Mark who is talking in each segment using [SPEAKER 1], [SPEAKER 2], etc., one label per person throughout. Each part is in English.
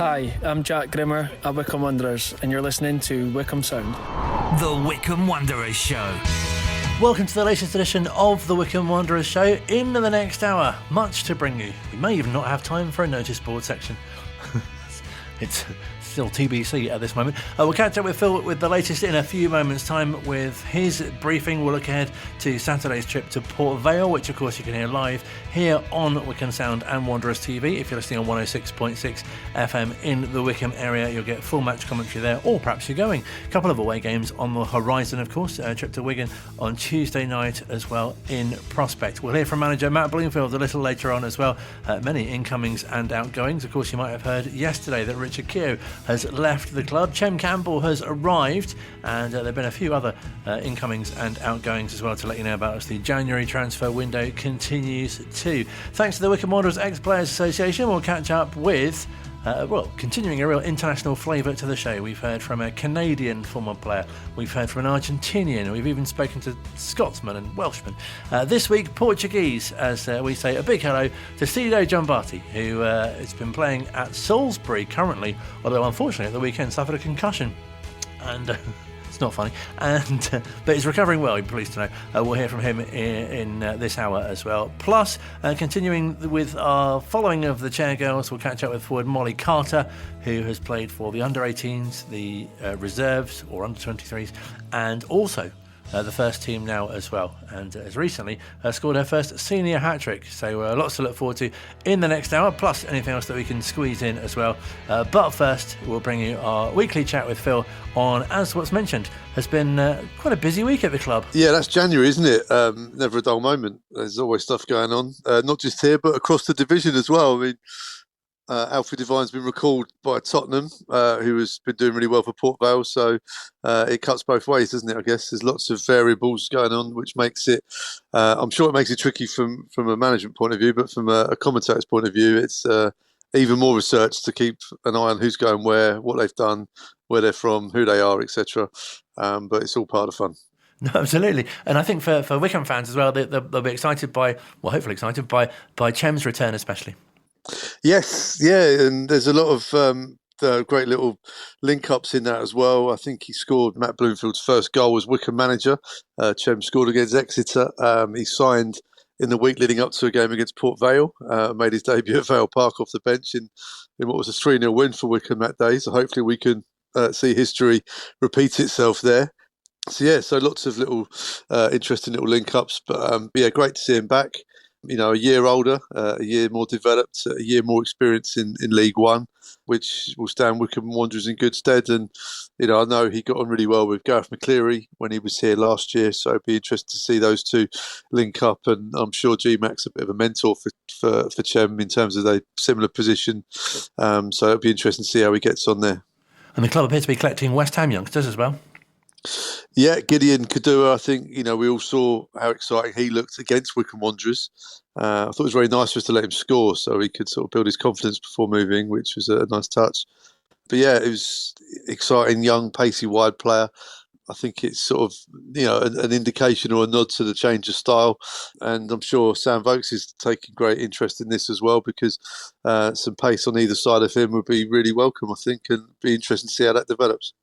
[SPEAKER 1] Hi, I'm Jack Grimmer at Wycombe Wanderers, and you're listening to Wycombe Sound.
[SPEAKER 2] The Wycombe Wanderers Show.
[SPEAKER 3] Welcome to the latest edition of the Wycombe Wanderers Show. In the next hour, much to bring you. We may even not have time for a notice board section. It's still TBC at this moment. We'll catch up with Phil with the latest in a few moments' time with his briefing. We'll look ahead to Saturday's trip to Port Vale, which of course you can hear live here on Wycombe Sound and Wanderers TV. If you're listening on 106.6 FM in the Wycombe area, you'll get full match commentary there, or perhaps you're going. A couple of away games on the horizon, of course. A trip to Wigan on Tuesday night as well in prospect. We'll hear from manager Matt Bloomfield a little later on as well. Many incomings and outgoings. Of course, you might have heard yesterday that Richard Keogh has left the club. Chem Campbell has arrived, and there have been a few other incomings and outgoings as well to let you know about as the January transfer window continues too. Thanks to the Wycombe Wanderers Ex-Players Association, we'll catch up with continuing a real international flavour to the show. We've heard from a Canadian former player, we've heard from an Argentinian, we've even spoken to Scotsman and Welshman. This week, Portuguese, as we say, a big hello to Sido Jombati, who has been playing at Salisbury currently, although unfortunately at the weekend suffered a concussion. And it's not funny, but he's recovering well, I'm pleased to know. We'll hear from him in this hour as well. Plus, continuing with our following of the Chairgirls, we'll catch up with forward Molly Carter, who has played for the under-18s, the reserves or under-23s, and also the first team now as well, and has recently scored her first senior hat-trick. So lots to look forward to in the next hour, plus anything else that we can squeeze in as well. But first, we'll bring you our weekly chat with Phil on, as what's mentioned, has been quite a busy week at the club.
[SPEAKER 4] Yeah, that's January, isn't it? Never a dull moment. There's always stuff going on, not just here, but across the division as well. I mean, Alfie Devine's been recalled by Tottenham, who has been doing really well for Port Vale. So it cuts both ways, doesn't it? I guess there's lots of variables going on, which makes it, I'm sure it makes it tricky from a management point of view, but from a commentator's point of view, it's even more research to keep an eye on who's going where, what they've done, where they're from, who they are, etc. But it's all part of fun.
[SPEAKER 3] No, absolutely. And I think for Wycombe fans as well, they'll be excited by, well, hopefully excited by Chem's return especially.
[SPEAKER 4] Yes, yeah, and there's a lot of great little link-ups in that as well. I think he scored Matt Bloomfield's first goal as Wycombe manager. Chem scored against Exeter. He signed in the week leading up to a game against Port Vale, made his debut at Vale Park off the bench in what was a 3-0 win for Wycombe that day. So hopefully we can see history repeat itself there. So yeah, so lots of little interesting little link-ups. But yeah, great to see him back. You know, a year older, a year more developed, a year more experience in League One, which will stand Wycombe Wanderers in good stead. And, you know, I know he got on really well with Gareth McCleary when he was here last year, so it'd be interesting to see those two link up. And I'm sure GMAC's a bit of a mentor for Chem in terms of a similar position. So it'll be interesting to see how he gets on there.
[SPEAKER 3] And the club appears to be collecting West Ham youngsters as well.
[SPEAKER 4] Yeah, Gideon Kadua, I think, you know, we all saw how exciting he looked against Wycombe Wanderers. I thought it was very nice just to let him score so he could sort of build his confidence before moving, which was a nice touch. But yeah, it was exciting, young, pacey, wide player. I think it's sort of, you know, an indication or a nod to the change of style. And I'm sure Sam Vokes is taking great interest in this as well, because some pace on either side of him would be really welcome, I think, and be interesting to see how that develops.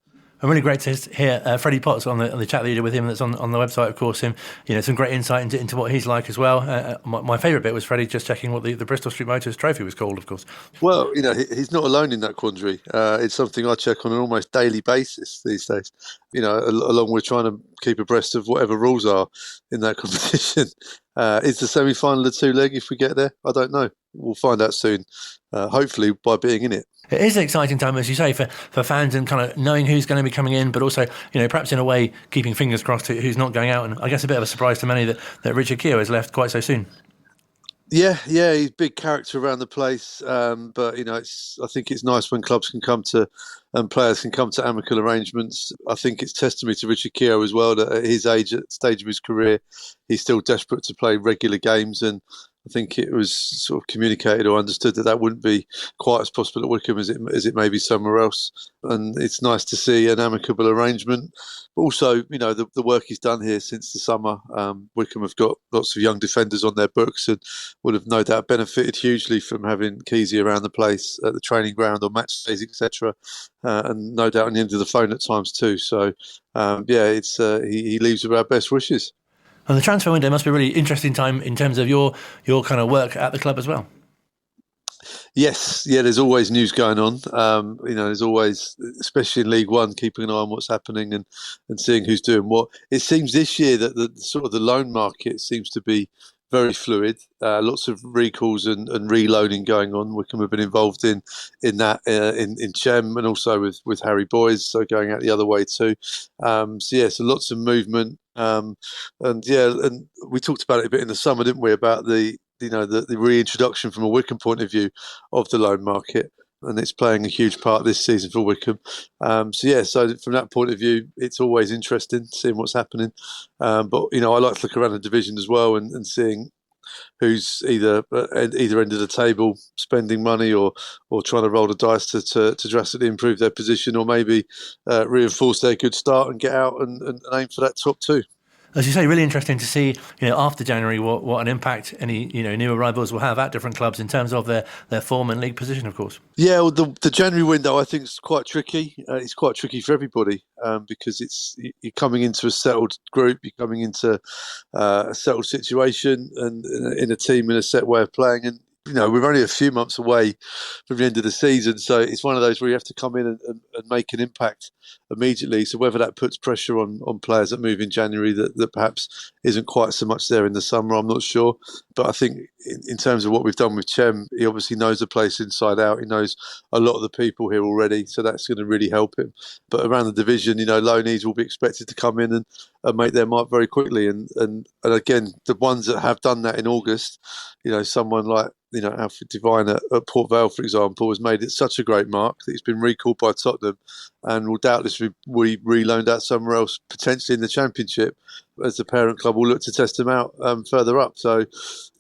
[SPEAKER 3] And really great to hear Freddie Potts on the chat that you did with him that's on the website, of course. Him, you know, some great insight into what he's like as well. My favourite bit was Freddie just checking what the Bristol Street Motors Trophy was called, of course. Well,
[SPEAKER 4] you know, he's not alone in that quandary. It's something I check on an almost daily basis these days. You know, along with trying to keep abreast of whatever rules are in that competition. Is the semi-final a two-leg if we get there? I don't know. We'll find out soon, hopefully by being in it.
[SPEAKER 3] It is an exciting time, as you say, for fans and kind of knowing who's going to be coming in, but also, you know, perhaps in a way keeping fingers crossed who's not going out. And I guess a bit of a surprise to many that Richard Keogh has left quite so soon.
[SPEAKER 4] Yeah, he's a big character around the place. But, you know, I think it's nice when clubs can come to and players can come to amicable arrangements. I think it's testimony to Richard Keogh as well that at his age, at the stage of his career, he's still desperate to play regular games. And I think it was sort of communicated or understood that wouldn't be quite as possible at Wycombe as it may be somewhere else. And it's nice to see an amicable arrangement. Also, the work he's done here since the summer. Wycombe have got lots of young defenders on their books and would have no doubt benefited hugely from having Keezy around the place at the training ground on match days, etc. And no doubt on the end of the phone at times too. So, it's he leaves with our best wishes.
[SPEAKER 3] And the transfer window must be a really interesting time in terms of your kind of work at the club as well.
[SPEAKER 4] Yes, there's always news going on. There's always, especially in League One, keeping an eye on what's happening and seeing who's doing what. It seems this year that the loan market seems to be very fluid. Lots of recalls and reloading going on. Wycombe have been involved in that in Chem and also with Harry Boys, so going out the other way too. So lots of movement. And we talked about it a bit in the summer, didn't we? About the reintroduction from a Wycombe point of view of the loan market, and it's playing a huge part this season for Wycombe. So from that point of view, it's always interesting seeing what's happening. But I like to look around the division as well and seeing who's either end of the table spending money or trying to roll the dice to drastically improve their position, or maybe reinforce their good start and get out and aim for that top two.
[SPEAKER 3] As you say, really interesting to see, after January, what an impact any, new arrivals will have at different clubs in terms of their form and league position, of course. Yeah,
[SPEAKER 4] well, the January window, I think, is quite tricky. It's quite tricky for everybody because you're coming into a settled group, you're coming into a settled situation and in a team in a set way of playing. And we're only a few months away from the end of the season, so it's one of those where you have to come in and make an impact immediately. So whether that puts pressure on players that move in January that perhaps isn't quite so much there in the summer, I'm not sure. But I think in terms of what we've done with Chem, he obviously knows the place inside out. He knows a lot of the people here already, so that's going to really help him. But around the division, loanees will be expected to come in and make their mark very quickly. And again, the ones that have done that in August, someone like Alfred Devine at Port Vale, for example, has made it such a great mark that he's been recalled by Tottenham and will doubtless be reloaned out somewhere else, potentially in the Championship, as the parent club will look to test him out further up. So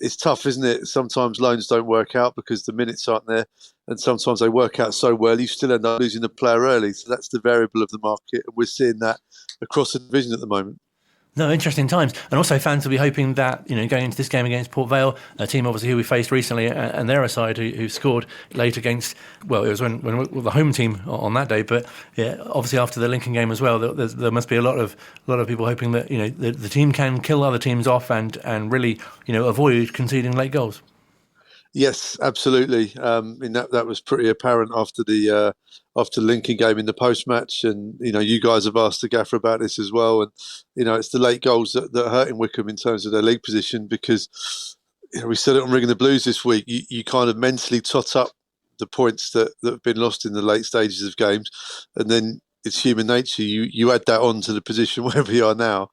[SPEAKER 4] it's tough, isn't it? Sometimes loans don't work out because the minutes aren't there, and sometimes they work out so well you still end up losing the player early. So that's the variable of the market, and we're seeing that across the division at the moment.
[SPEAKER 3] No, interesting times. And also fans will be hoping that, going into this game against Port Vale, a team obviously who we faced recently, and they're a side who scored late against, well, it was when the home team on that day, but yeah, obviously after the Lincoln game as well, there must be a lot of people hoping that, the team can kill other teams off and really, avoid conceding late goals.
[SPEAKER 4] Yes, absolutely. That was pretty apparent after the Lincoln game in the post match, and you guys have asked the gaffer about this as well. And it's the late goals that are hurting Wycombe in terms of their league position, because we said it on Ringing the Blues this week. You kind of mentally tot up the points that have been lost in the late stages of games, and then it's human nature. You add that on to the position where we are now,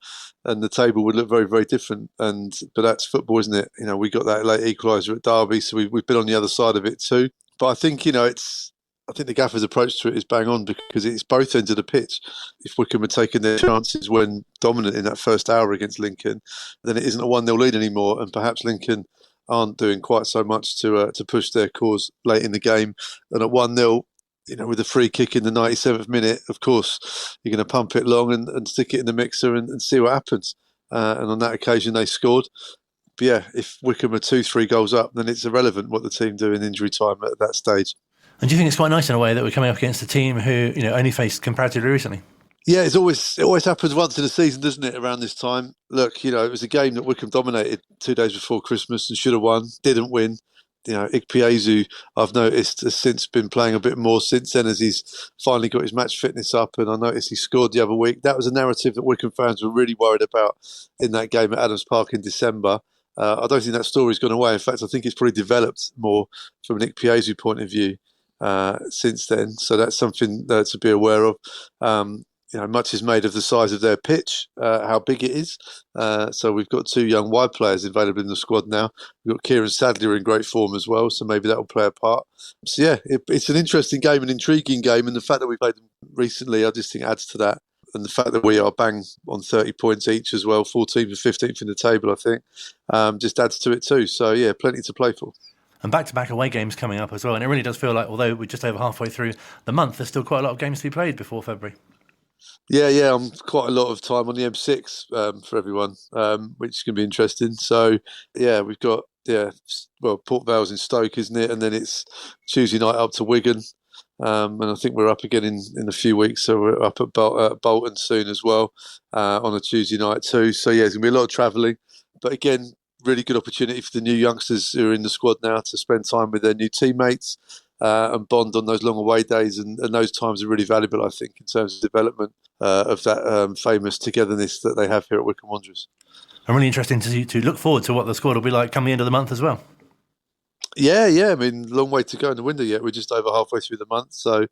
[SPEAKER 4] and the table would look very, very different. But that's football, isn't it? We got that late equaliser at Derby, so we've been on the other side of it too. But I think I think the gaffer's approach to it is bang on, because it's both ends of the pitch. If Wycombe had taken their chances when dominant in that first hour against Lincoln, then it isn't a 1-0 lead anymore, and perhaps Lincoln aren't doing quite so much to push their cause late in the game. And at 1-0, with a free kick in the 97th minute, of course, you're going to pump it long and stick it in the mixer and see what happens. And on that occasion, they scored. But yeah, if Wycombe are 2-3 goals up, then it's irrelevant what the team do in injury time at that stage.
[SPEAKER 3] And do you think it's quite nice in a way that we're coming up against a team who, only faced comparatively recently?
[SPEAKER 4] Yeah, it always happens once in a season, doesn't it, around this time? Look, it was a game that Wycombe dominated 2 days before Christmas and should have won, didn't win. Ikpeazu, I've noticed, has since been playing a bit more since then, as he's finally got his match fitness up, and I noticed he scored the other week. That was a narrative that Wycombe fans were really worried about in that game at Adams Park in December. I don't think that story's gone away. In fact, I think it's probably developed more from an Ikpeazu point of view since then. So that's something to be aware of. Much is made of the size of their pitch, how big it is. So we've got 2 young wide players available in the squad now. We've got Kieran Sadler in great form as well, so maybe that will play a part. So yeah, it's an interesting game, an intriguing game, and the fact that we played them recently, I just think adds to that. and the fact that we are bang on 30 points each as well, 14th and 15th in the table, I think, just adds to it too. So, yeah, plenty to play for.
[SPEAKER 3] And back-to-back away games coming up as well. And it really does feel like, although we're just over halfway through the month, there's still quite a lot of games to be played before February.
[SPEAKER 4] Yeah, I'm quite a lot of time on the M6 for everyone, which is going to be interesting. So, yeah, we've got, Port Vale's in Stoke, isn't it? And then it's Tuesday night up to Wigan. And I think we're up again in a few weeks. So we're up at Bolton soon as well on a Tuesday night too. So, yeah, there's going to be a lot of travelling. But again, really good opportunity for the new youngsters who are in the squad now to spend time with their new teammates and bond on those long away days. And those times are really valuable, I think, in terms of development of that famous togetherness that they have here at Wycombe Wanderers.
[SPEAKER 3] And really interesting to look forward to what the squad will be like come the end of the month as well.
[SPEAKER 4] Yeah. I mean, long way to go in the window yet. We're just over halfway through the month. So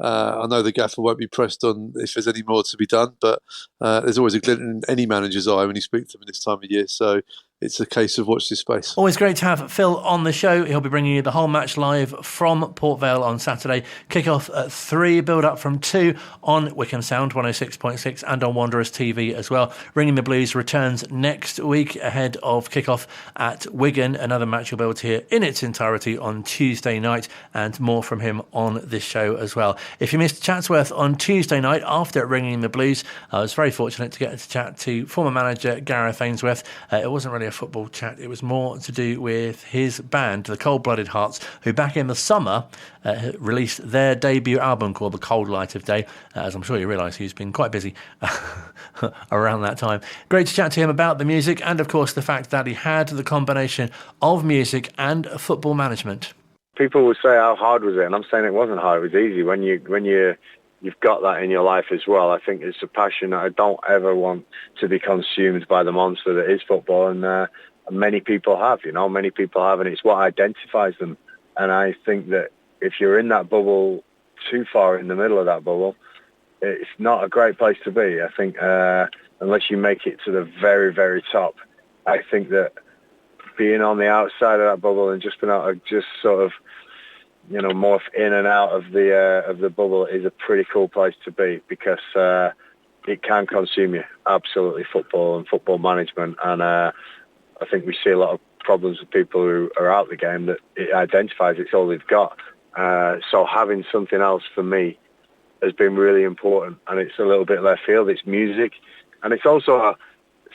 [SPEAKER 4] I know the gaffer won't be pressed on if there's any more to be done, but there's always a glint in any manager's eye when you speak to them in this time of year. So it's a case of watch this space.
[SPEAKER 3] Always great to have Phil on the show. He'll be bringing you the whole match live from Port Vale on Saturday. Kick-off at 3, build-up from 2 on Wycombe Sound 106.6 and on Wanderers TV as well. Ringing the Blues returns next week ahead of kick-off at Wigan. Another match you'll be able to hear in its entirety on Tuesday night, and more from him on this show as well. If you missed Chatsworth on Tuesday night after Ringing the Blues, I was very fortunate to get to chat to former manager Gareth Ainsworth. It wasn't really a football chat, it was more to do with his band, the Cold Blooded Hearts, who back in the summer released their debut album called The Cold Light of Day. As I'm sure you realise, he's been quite busy around that time. Great to chat to him about the music and, of course, the fact that he had the combination of music and football management.
[SPEAKER 5] People would say, how hard was it? And I'm saying it wasn't hard, it was easy. When you've got that in your life as well, I think it's a passion that I don't ever want to be consumed by the monster that is football, and many people have, and it's what identifies them. And I think that if you're in that bubble, too far in the middle of that bubble, it's not a great place to be. I think unless you make it to the very, very top, I think that being on the outside of that bubble and just being able to just sort of, morph in and out of the bubble is a pretty cool place to be, because it can consume you, absolutely, football and football management. And I think we see a lot of problems with people who are out of the game that it identifies it's all they've got. So having something else for me has been really important, and it's a little bit left field. It's music, and it's also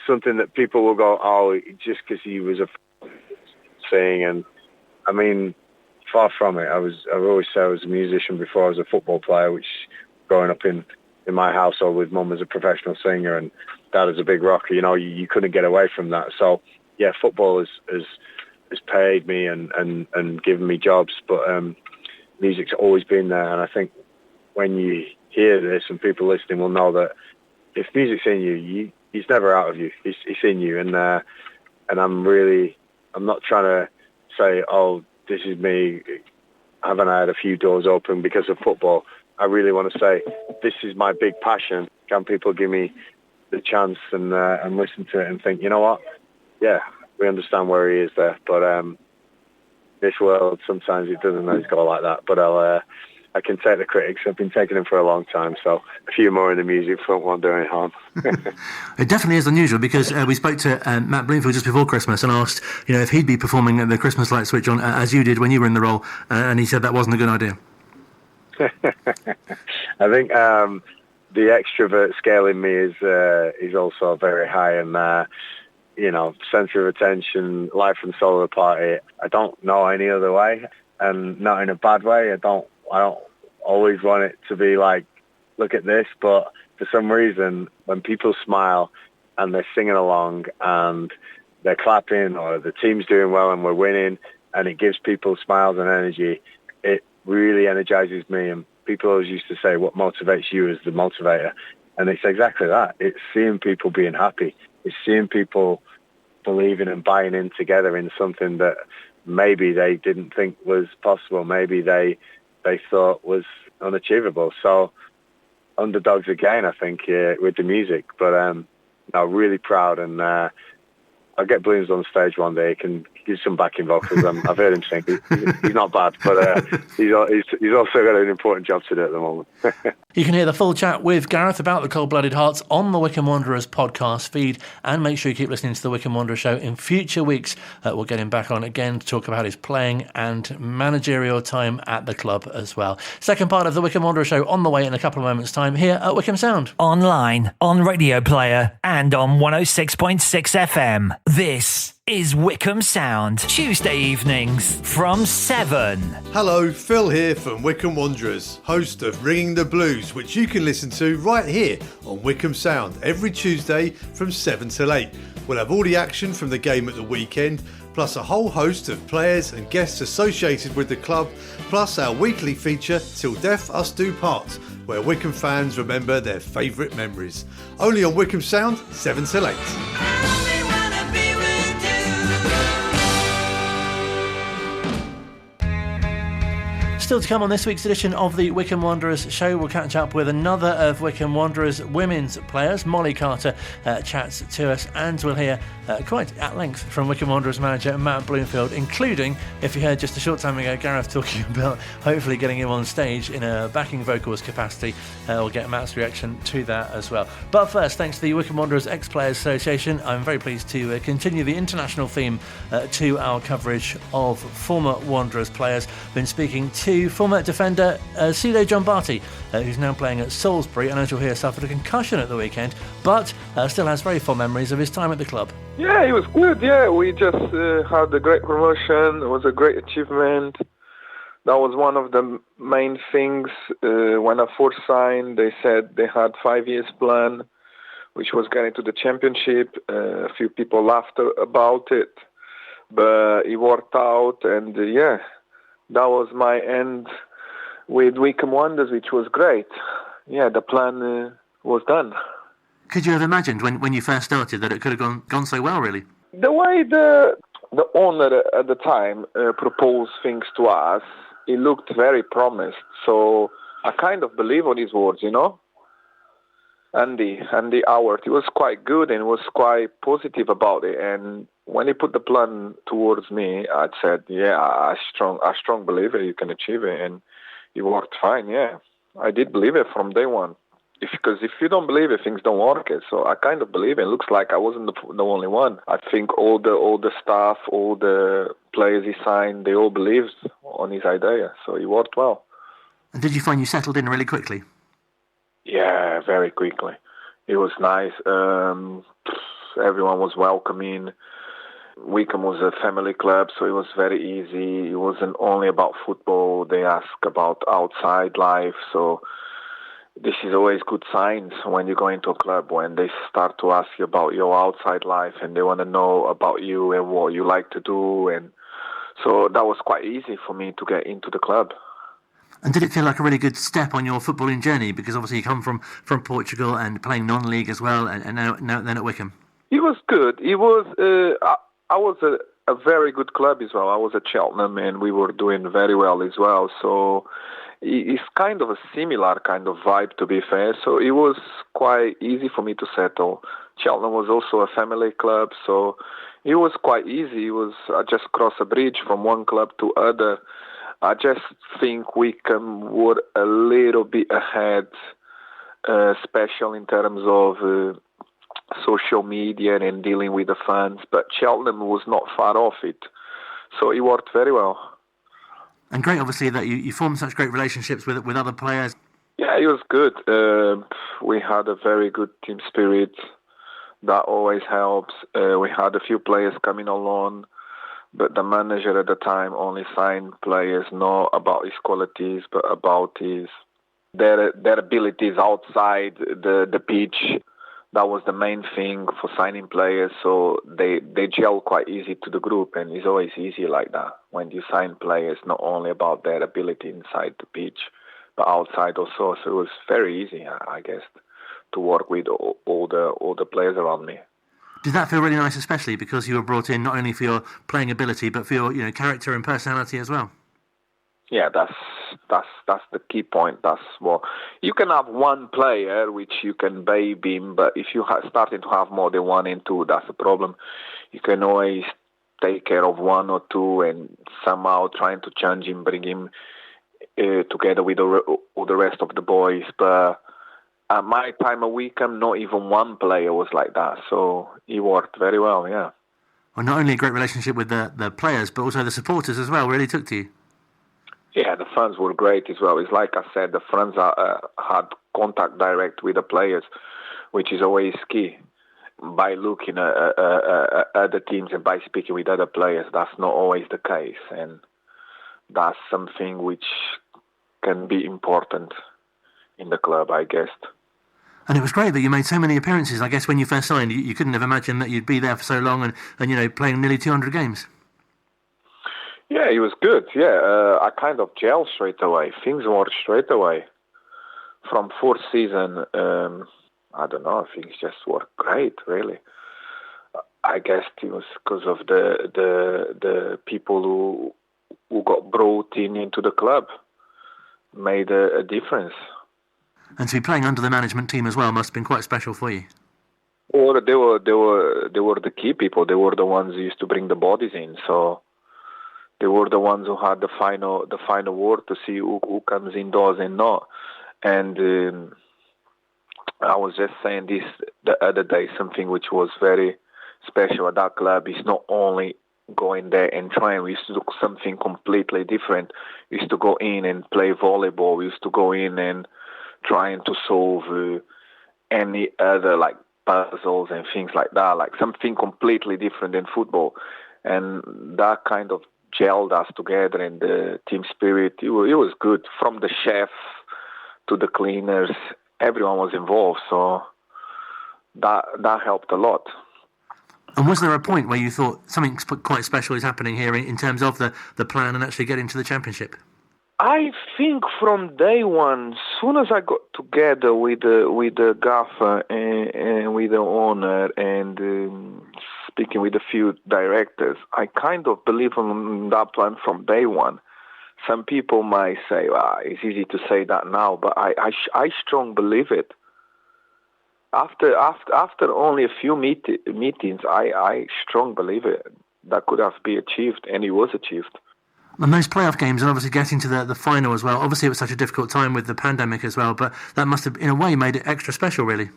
[SPEAKER 5] something that people will go, oh, just because he was a thing. And I mean, far from it. I've always said I was a musician before I was a football player, which growing up in my household with mum as a professional singer and dad as a big rocker, you couldn't get away from that. So yeah, football has paid me and given me jobs, but music's always been there. And I think when you hear this, and people listening will know that if music's in you, it's never out of you. It's in you. And I'm not trying to say, oh, this is me, haven't I had a few doors open because of football? I really want to say, this is my big passion. Can people give me the chance and listen to it and think, you know what? Yeah, we understand where he is there. But this world, sometimes it doesn't always go like that. But I can take the critics. I've been taking them for a long time, so a few more in the music front won't do any harm.
[SPEAKER 3] It definitely is unusual, because we spoke to Matt Bloomfield just before Christmas and asked, if he'd be performing the Christmas light switch on as you did when you were in the role, and he said that wasn't a good idea.
[SPEAKER 5] I think the extrovert scale in me is also very high, and centre of attention, life and soul of the party. I don't know any other way, and not in a bad way. I don't always want it to be like, look at this, but for some reason, when people smile and they're singing along and they're clapping, or the team's doing well and we're winning, and it gives people smiles and energy, it really energizes me. And people always used to say, what motivates you is the motivator. And it's exactly that. It's seeing people being happy. It's seeing people believing and buying in together in something that maybe they didn't think was possible. Maybe they thought was unachievable. So underdogs again, I think, with the music. But I'm really proud, and I'll get Blooms on stage one day. He can give some backing vocals. I've heard him sing. He's not bad, but he's also got an important job to do at the moment.
[SPEAKER 3] You can hear the full chat with Gareth about the Cold-Blooded Hearts on the Wycombe Wanderers podcast feed, and make sure you keep listening to the Wycombe Wanderers Show in future weeks. We'll get him back on again to talk about his playing and managerial time at the club as well. Second part of the Wycombe Wanderers Show on the way in a couple of moments' time here at Wycombe Sound.
[SPEAKER 2] Online, on Radio Player, and on 106.6 FM. This is Wycombe Sound, Tuesday evenings from 7.
[SPEAKER 4] Hello, Phil here from Wycombe Wanderers, host of Ringing the Blues, which you can listen to right here on Wycombe Sound every Tuesday from 7 till 8. We'll have all the action from the game at the weekend, plus a whole host of players and guests associated with the club, plus our weekly feature Till Death Us Do Part, where Wycombe fans remember their favourite memories. Only on Wycombe Sound, 7 till 8.
[SPEAKER 3] Still to come on this week's edition of the Wycombe Wanderers Show, we'll catch up with another of Wycombe Wanderers Women's players. Molly Carter chats to us, and we'll hear quite at length from Wycombe Wanderers manager Matt Bloomfield, including, if you heard just a short time ago, Gareth talking about hopefully getting him on stage in a backing vocals capacity. We'll get Matt's reaction to that as well. But first, thanks to the Wycombe Wanderers Ex-Players Association, I'm very pleased to continue the international theme to our coverage of former Wanderers players. Been speaking to former defender Sido Jombati, who's now playing at Salisbury, and as you'll hear, suffered a concussion at the weekend, but still has very fond memories of his time at the club.
[SPEAKER 6] Yeah, it was good. Yeah, we just had a great promotion. It was a great achievement. That was one of the main things. When I first signed, they said they had 5 years plan, which was getting to the championship. A few people laughed about it, but it worked out, and that was my end with Wycombe Wanderers, which was great. Yeah, the plan was done.
[SPEAKER 3] Could you have imagined when you first started that it could have gone so well, really?
[SPEAKER 6] The way the owner at the time proposed things to us, it looked very promised. So I kind of believe on his words, you know. Andy Howard, he was quite good and was quite positive about it. And when he put the plan towards me, I said, I strong believer you can achieve it, and it worked fine. Yeah, I did believe it from day one. Because if you don't believe it, things don't work. So I kind of believe it. It looks like I wasn't the only one. I think all the staff, all the players he signed, they all believed on his idea. So it worked well.
[SPEAKER 3] And did you find you settled in really quickly?
[SPEAKER 6] Yeah, very quickly. It was nice. Everyone was welcoming. Wycombe was a family club, so it was very easy. It wasn't only about football. They asked about outside life. So this is always good signs when you go into a club, when they start to ask you about your outside life and they want to know about you and what you like to do. And so that was quite easy for me to get into the club.
[SPEAKER 3] And did it feel like a really good step on your footballing journey? Because obviously you come from Portugal and playing non-league as well, and now then at Wycombe.
[SPEAKER 6] It was good. It was. I was a very good club as well. I was at Cheltenham, and we were doing very well as well. So it's kind of a similar kind of vibe, to be fair. So it was quite easy for me to settle. Cheltenham was also a family club, so it was quite easy. It was I just cross a bridge from one club to other. I just think Wycombe were a little bit ahead, special in terms of social media and dealing with the fans, but Cheltenham was not far off it. So it worked very well.
[SPEAKER 3] And great, obviously, that you formed such great relationships with other players.
[SPEAKER 6] Yeah, it was good. We had a very good team spirit. That always helps. We had a few players coming along, but the manager at the time only signed players not about his qualities, but about their abilities outside the pitch. That was the main thing for signing players, so they gel quite easy to the group, and it's always easy like that when you sign players, not only about their ability inside the pitch, but outside also. So it was very easy, I guess, to work with all the players around me.
[SPEAKER 3] Did that feel really nice, especially because you were brought in not only for your playing ability, but for your character and personality as well?
[SPEAKER 6] Yeah, that's the key point. That's what you can have one player which you can baby him, but if you starting to have more than one and two, that's a problem. You can always take care of one or two and somehow trying to change him, bring him together with all the rest of the boys. But at my time at Wycombe, not even one player was like that. So it worked very well, yeah.
[SPEAKER 3] Well, not only a great relationship with the players, but also the supporters as well really took to you.
[SPEAKER 6] Yeah, the fans were great as well. It's like I said, the fans had contact direct with the players, which is always key. By looking at other teams and by speaking with other players, that's not always the case. And that's something which can be important in the club, I guess.
[SPEAKER 3] And it was great that you made so many appearances. I guess when you first signed, you couldn't have imagined that you'd be there for so long and playing nearly 200 games.
[SPEAKER 6] Yeah, it was good. Yeah, I kind of gelled straight away. Things worked straight away. From fourth season, I don't know, things just worked great, really. I guess it was because of the people who got brought into the club made a difference.
[SPEAKER 3] And to be playing under the management team as well must have been quite special for you.
[SPEAKER 6] Or they were the key people. They were the ones who used to bring the bodies in. So they were the ones who had the final word to see who comes indoors and not. And I was just saying this the other day, something which was very special at that club is not only going there and trying. We used to do something completely different. We used to go in and play volleyball. We used to go in and trying to solve any other like puzzles and things like that, like something completely different than football. And that kind of gelled us together, and the team spirit, it was good. From the chef to the cleaners, everyone was involved, so that helped a lot.
[SPEAKER 3] And was there a point where you thought something quite special is happening here in terms of the plan and actually getting to the championship?
[SPEAKER 6] I think from day one, as soon as I got together with the gaffer and with the owner and speaking with a few directors, I kind of believe in that plan from day one. Some people might say, it's easy to say that now, but I strongly believe it. After only a few meetings, I strongly believe it. That could have been achieved, and it was achieved.
[SPEAKER 3] And those playoff games and obviously getting to the final as well. Obviously, it was such a difficult time with the pandemic as well, but that must have, in a way, made it extra special, really.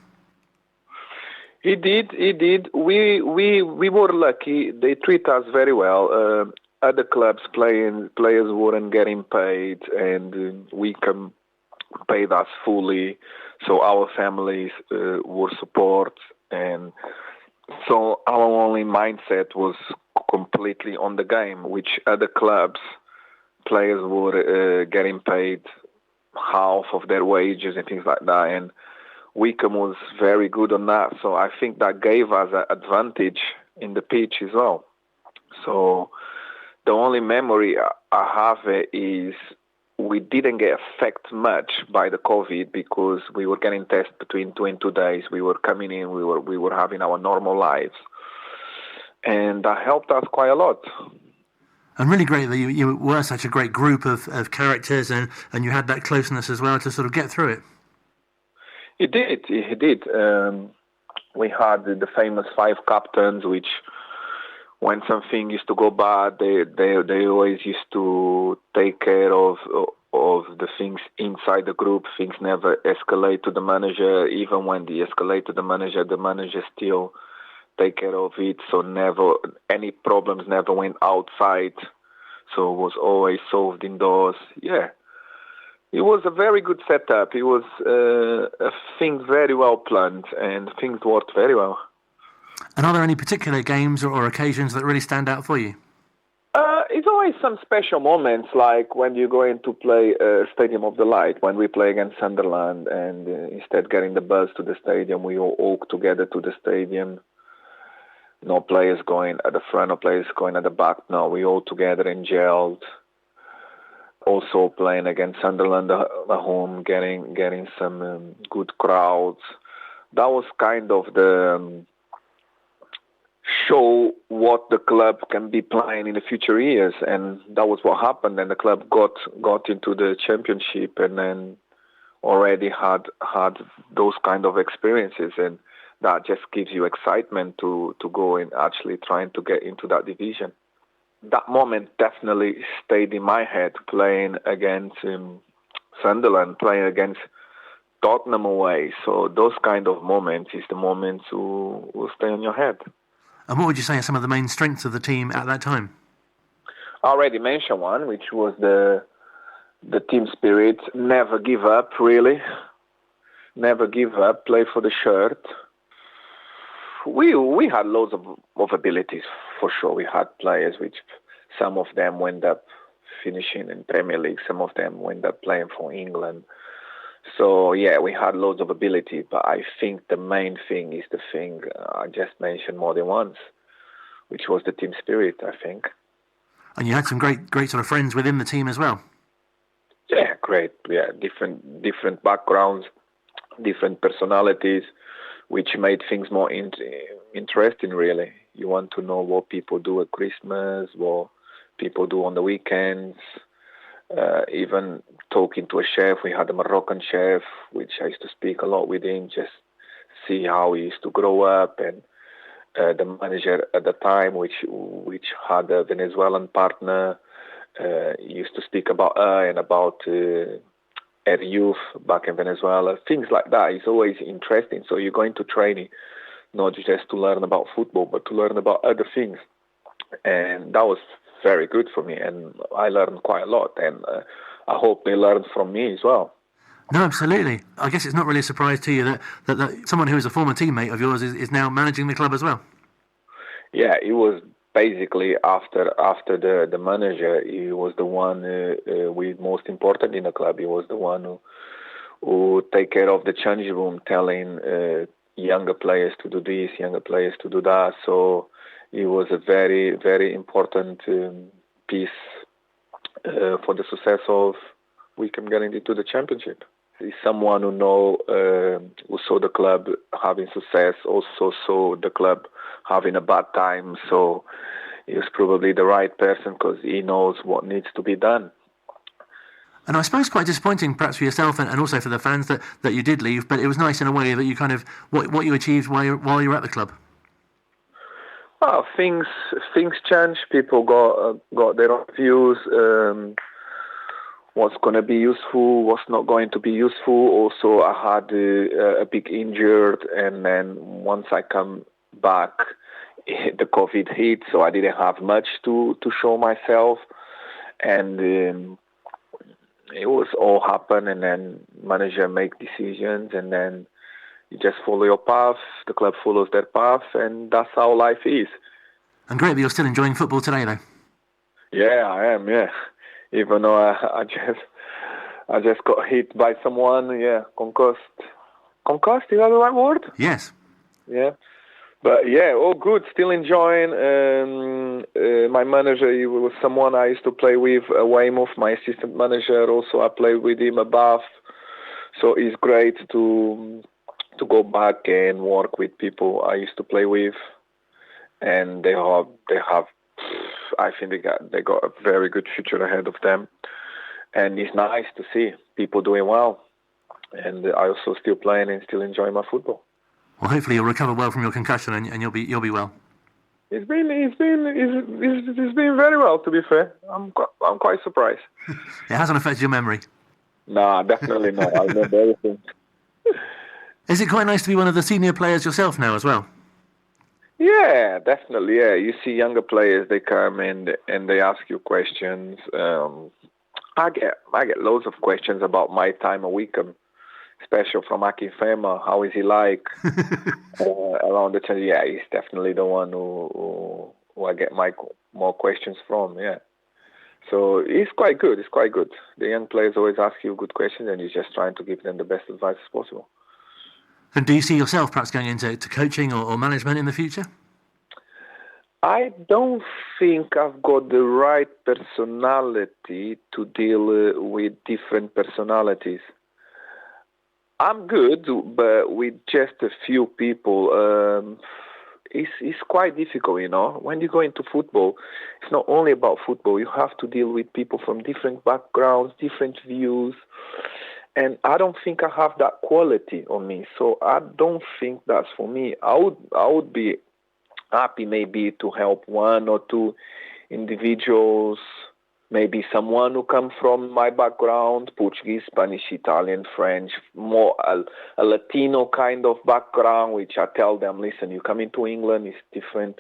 [SPEAKER 6] It did. We were lucky. They treat us very well. Other clubs players weren't getting paid, and Wycombe paid us fully. So our families were support, and so our only mindset was completely on the game, which other clubs players were getting paid half of their wages and things like that, and Wycombe was very good on that. So I think that gave us an advantage in the pitch as well. So the only memory I have is we didn't get affected much by the COVID because we were getting tested between 2 and 2 days. We were coming in, we were having our normal lives. And that helped us quite a lot.
[SPEAKER 3] And really great that you were such a great group of characters and you had that closeness as well to sort of get through it.
[SPEAKER 6] It did. We had the famous 5 captains, which when something used to go bad, they always used to take care of the things inside the group. Things never escalate to the manager. Even when they escalate to the manager still take care of it. So never any problems never went outside. So it was always solved indoors. Yeah. It was a very good setup. It was things very well planned, and things worked very well.
[SPEAKER 3] And are there any particular games or occasions that really stand out for you?
[SPEAKER 6] It's always some special moments, like when you go in to play Stadium of the Light, when we play against Sunderland, and instead getting the bus to the stadium, we all walk together to the stadium. No players going at the front, no players going at the back. No, we all together and gelled. Also playing against Sunderland at home, getting some good crowds. That was kind of the show what the club can be playing in the future years, and that was what happened. And the club got into the championship, and then already had those kind of experiences, and that just gives you excitement to go and actually trying to get into that division. that moment definitely stayed in my head, playing against Sunderland, playing against Tottenham away. So those kind of moments is the moments who will stay in your head.
[SPEAKER 3] And what would you say are some of the main strengths of the team at that time?
[SPEAKER 6] I already mentioned one, which was the team spirit. Never give up, really. Never give up. Play for the shirt. We had loads of abilities, for sure. We had players which some of them went up finishing in Premier League. Some of them went up playing for England. So, yeah, we had loads of ability. But I think the main thing is the thing I just mentioned more than once, which was the team spirit, I think.
[SPEAKER 3] And you had some great sort of friends within the team as well.
[SPEAKER 6] Yeah, great. Yeah, different backgrounds, different personalities, which made things more interesting, really. You want to know what people do at Christmas, what people do on the weekends. Even talking to a chef, we had a Moroccan chef, which I used to speak a lot with him, just see how he used to grow up, and the manager at the time, which had a Venezuelan partner, used to speak about her and about her youth back in Venezuela. Things like that is always interesting. So you're going to training not just to learn about football, but to learn about other things. And that was very good for me, and I learned quite a lot, and I hope they learned from me as well.
[SPEAKER 3] No, absolutely. I guess it's not really a surprise to you that someone who is a former teammate of yours is now managing the club as well.
[SPEAKER 6] Yeah, it was basically after the manager, he was the one who most important in the club. He was the one who take care of the changing room, telling younger players to do this, younger players to do that. So it was a very, very important piece for the success of Wycombe getting into the championship. He's someone who saw the club having success, also saw the club having a bad time. So he was probably the right person because he knows what needs to be done.
[SPEAKER 3] And I suppose quite disappointing, perhaps for yourself and also for the fans that you did leave. But it was nice in a way that you kind of what you achieved while you were at the club.
[SPEAKER 6] Well, things change. People got their own views. What's going to be useful, what's not going to be useful. Also, I had a big injured, and then once I come back, the COVID hit, so I didn't have much to show myself, and it was all happen, and then manager make decisions, and then you just follow your path. The club follows their path, and that's how life is.
[SPEAKER 3] And great that you're still enjoying football today, though.
[SPEAKER 6] Yeah, I am. Yeah. Even though I just got hit by someone, yeah, concussed. Concussed, is that the right word?
[SPEAKER 3] Yes.
[SPEAKER 6] Yeah. But yeah, all good, still enjoying. My manager, he was someone I used to play with at Weymouth, my assistant manager, also I played with him at Bath. So it's great to go back and work with people I used to play with. And they have I think they got a very good future ahead of them, and it's nice to see people doing well, and I also still playing and still enjoying my football.
[SPEAKER 3] Well, hopefully you'll recover well from your concussion and you'll be well.
[SPEAKER 6] It's been very well, to be fair. I'm quite surprised.
[SPEAKER 3] It hasn't affected your memory?
[SPEAKER 6] Nah, definitely not. I remember everything.
[SPEAKER 3] Is it quite nice to be one of the senior players yourself now as well?
[SPEAKER 6] Yeah, definitely. Yeah, you see younger players, they come in and they ask you questions. I get loads of questions about my time at Wycombe, especially from Akin Fema. How is he like around the time? Yeah, he's definitely the one who I get more questions from. Yeah, so it's quite good. It's quite good. The young players always ask you good questions, and you're just trying to give them the best advice as possible.
[SPEAKER 3] And do you see yourself perhaps going into coaching or management in the future?
[SPEAKER 6] I don't think I've got the right personality to deal with different personalities. I'm good, but with just a few people, it's quite difficult, you know. When you go into football, it's not only about football. You have to deal with people from different backgrounds, different views. And I don't think I have that quality on me, so I don't think that's for me. I would be happy maybe to help one or two individuals, maybe someone who comes from my background, Portuguese, Spanish, Italian, French, more a Latino kind of background, which I tell them, listen, you come into England, it's different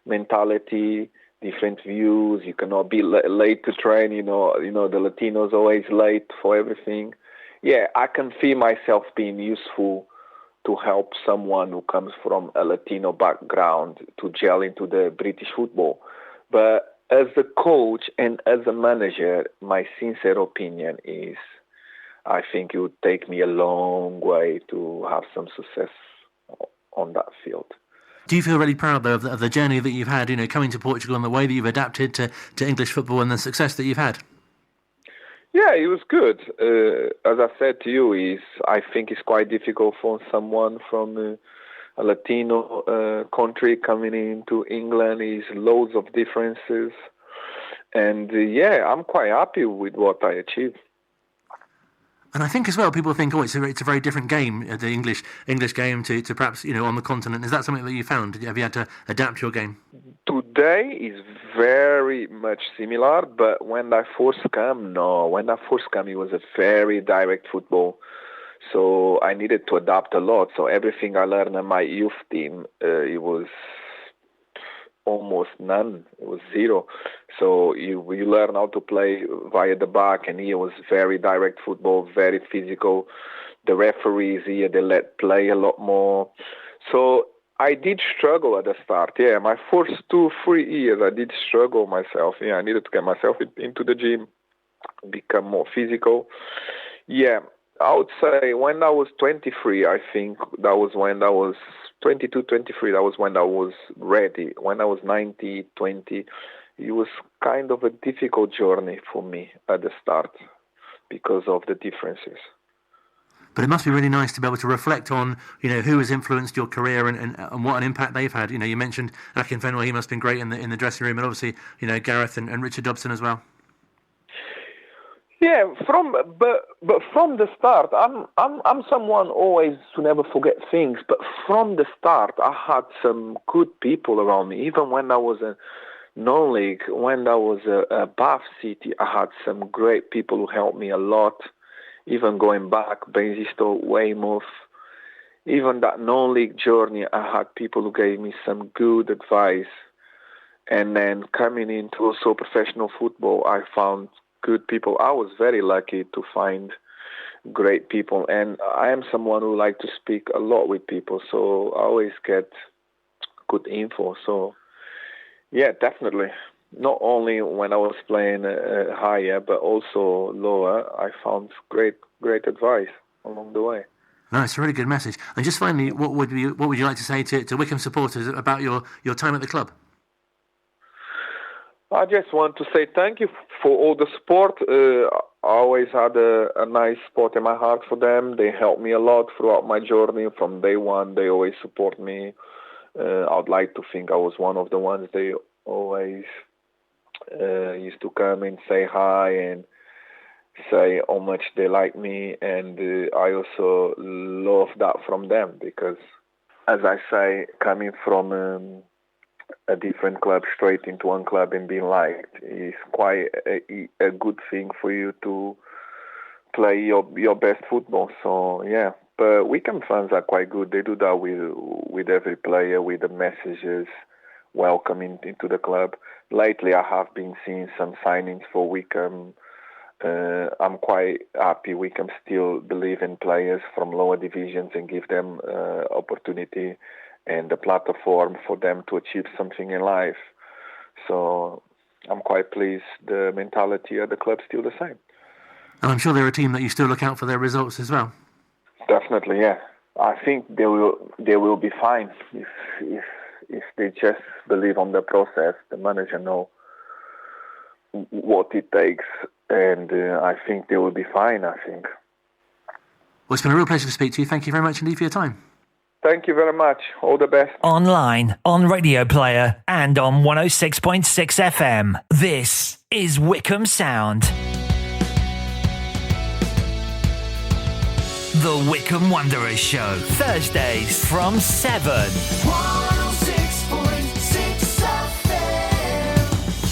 [SPEAKER 6] mentality, different views. You cannot be late to train. You know, the Latinos always late for everything. Yeah, I can feel myself being useful to help someone who comes from a Latino background to gel into the British football. But as a coach and as a manager, my sincere opinion is I think it would take me a long way to have some success on that field.
[SPEAKER 3] Do you feel really proud, though, of the journey that you've had, coming to Portugal and the way that you've adapted to English football and the success that you've had?
[SPEAKER 6] Yeah, it was good. As I said to you, I think it's quite difficult for someone from a Latino country coming into England. Is loads of differences. And I'm quite happy with what I achieved.
[SPEAKER 3] And I think as well, people think, it's a very different game, the English game to perhaps, on the continent. Is that something that you found? Have you had to adapt your game? Today
[SPEAKER 6] is very much similar, but when I first came, it was a very direct football. So I needed to adapt a lot. So everything I learned in my youth team, it was almost none. It was zero. So you learn how to play via the back, and here was very direct football, very physical. The referees here, they let play a lot more. So I did struggle at the start. Yeah, my first 2-3 years, I did struggle myself. Yeah, I needed to get myself into the gym, become more physical. Yeah, I would say when I was 23, I think that was when I was 22, 23, that was when I was ready. When I was 20, it was kind of a difficult journey for me at the start because of the differences.
[SPEAKER 3] But it must be really nice to be able to reflect on, who has influenced your career and what an impact they've had. You mentioned Akin Fenway, he must have been great in the dressing room, and obviously, Gareth and Richard Dobson as well.
[SPEAKER 6] Yeah, but from the start, I'm someone always to never forget things. But from the start, I had some good people around me. Even when I was a non-league, when I was a Bath City, I had some great people who helped me a lot. Even going back, Benzisto, Weymouth, even that non-league journey, I had people who gave me some good advice. And then coming into also professional football, I found good people. I was very lucky to find great people, and I am someone who like to speak a lot with people, so I always get good info. So yeah, definitely. Not only when I was playing higher, but also lower, I found great advice along the way.
[SPEAKER 3] No, it's a really good message. And just finally, what would you like to say to Wycombe supporters about your time at the club?
[SPEAKER 6] I just want to say thank you for all the support. I always had a nice spot in my heart for them. They helped me a lot throughout my journey. From day one, they always support me. I'd like to think I was one of the ones they always used to come and say hi and say how much they like me. And I also love that from them because, as I say, coming from a different club straight into one club and being liked is quite a good thing for you to play your best football. So yeah, but Wycombe fans are quite good. They do that with every player, with the messages welcoming into the club. Lately, I have been seeing some signings for Wycombe. I'm quite happy Wycombe still believe in players from lower divisions and give them opportunity and the platform for them to achieve something in life. So I'm quite pleased the mentality of the club's still the same.
[SPEAKER 3] And I'm sure they're a team that you still look out for their results as well.
[SPEAKER 6] Definitely, yeah. I think they will be fine if they just believe on the process. The manager know what it takes, and I think they will be fine, I think.
[SPEAKER 3] Well, it's been a real pleasure to speak to you. Thank you very much indeed for your time.
[SPEAKER 6] Thank you very much. All the best.
[SPEAKER 2] Online, on Radio Player, and on 106.6 FM. This is Wycombe Sound. The Wycombe Wanderers Show. Thursdays from 7.
[SPEAKER 7] 106.6 FM.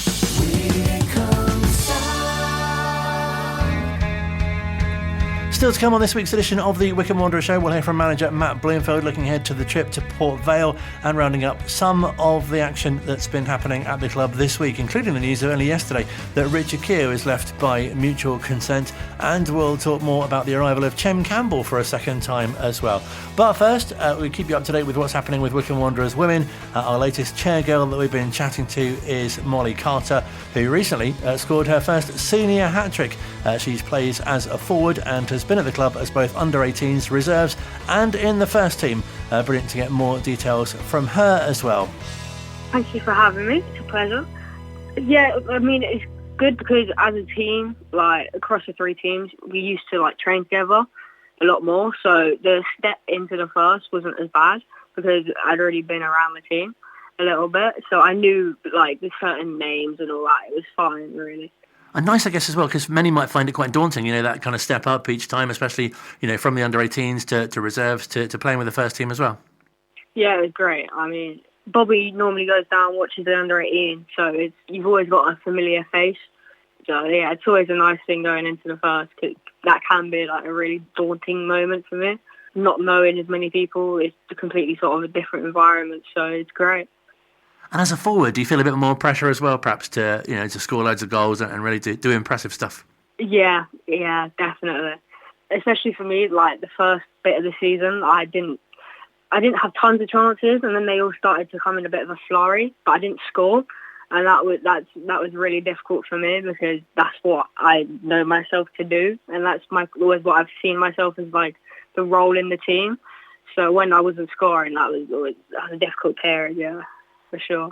[SPEAKER 3] Still to come on this week's edition of the Wycombe Wanderers Show, we'll hear from manager Matt Bloomfield looking ahead to the trip to Port Vale and rounding up some of the action that's been happening at the club this week, including the news of only yesterday that Richard Keogh is left by mutual consent, and we'll talk more about the arrival of Chem Campbell for a second time as well. But first, we keep you up to date with what's happening with Wycombe Wanderers Women. Our latest chairgirl that we've been chatting to is Molly Carter, who recently scored her first senior hat-trick. She plays as a forward and has been at the club as both under-18s, reserves and in the first team. Brilliant to get more details from her as well.
[SPEAKER 7] Thank you for having me. It's a pleasure. Yeah, I mean, it's good because as a team, like across the three teams, we used to like train together a lot more. So the step into the first wasn't as bad because I'd already been around the team a little bit. So I knew like the certain names and all that. It was fine, really.
[SPEAKER 3] And nice, I guess, as well, because many might find it quite daunting, that kind of step up each time, especially, from the under-18s to reserves to playing with the first team as well.
[SPEAKER 7] Yeah, it was great. I mean, Bobby normally goes down, watches the under-18, so you've always got a familiar face. So, yeah, it's always a nice thing going into the first, because that can be, like, a really daunting moment for me. Not knowing as many people, it's a completely sort of a different environment, so it's great.
[SPEAKER 3] And as a forward, do you feel a bit more pressure as well, perhaps, to score loads of goals and really do impressive stuff?
[SPEAKER 7] Yeah, definitely. Especially for me, like the first bit of the season, I didn't have tons of chances, and then they all started to come in a bit of a flurry, but I didn't score, and that was really difficult for me because that's what I know myself to do, and that's always what I've seen myself as like the role in the team. So when I wasn't scoring, that was a difficult period, yeah. For sure.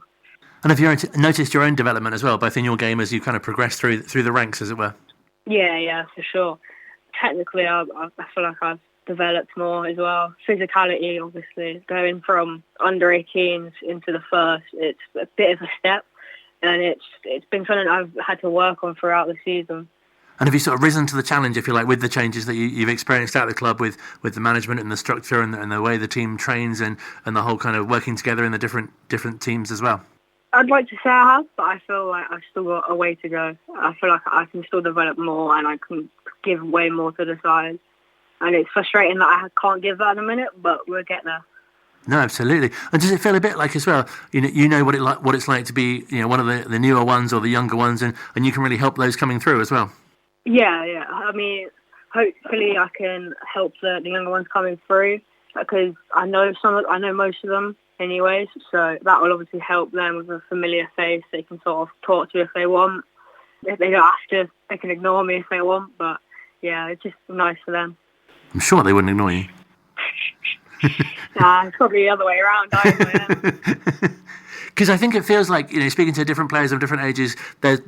[SPEAKER 3] And have you noticed your own development as well, both in your game as you kind of progress through the ranks, as it were?
[SPEAKER 7] Yeah, for sure. Technically, I feel like I've developed more as well. Physicality, obviously, going from under-18s into the first, it's a bit of a step, and it's been something I've had to work on throughout the season.
[SPEAKER 3] And have you sort of risen to the challenge, if you like, with the changes that you've experienced at the club with the management and the structure and the way the team trains and the whole kind of working together in the different teams as well?
[SPEAKER 7] I'd like to say I have, but I feel like I've still got a way to go. I feel like I can still develop more and I can give way more to the side. And it's frustrating that I can't give that in a minute, but we'll get there.
[SPEAKER 3] No, absolutely. And does it feel a bit like as well, you know what it's like to be one of the newer ones or the younger ones, and you can really help those coming through as well?
[SPEAKER 7] Yeah. I mean, hopefully I can help the younger ones coming through because I know most of them anyways, so that will obviously help them with a familiar face they can sort of talk to if they want. If they don't have to, they can ignore me if they want, but yeah, it's just nice for them.
[SPEAKER 3] I'm sure they wouldn't ignore you.
[SPEAKER 7] Nah, it's probably the other way around, yeah.
[SPEAKER 3] Because I think it feels like, speaking to different players of different ages,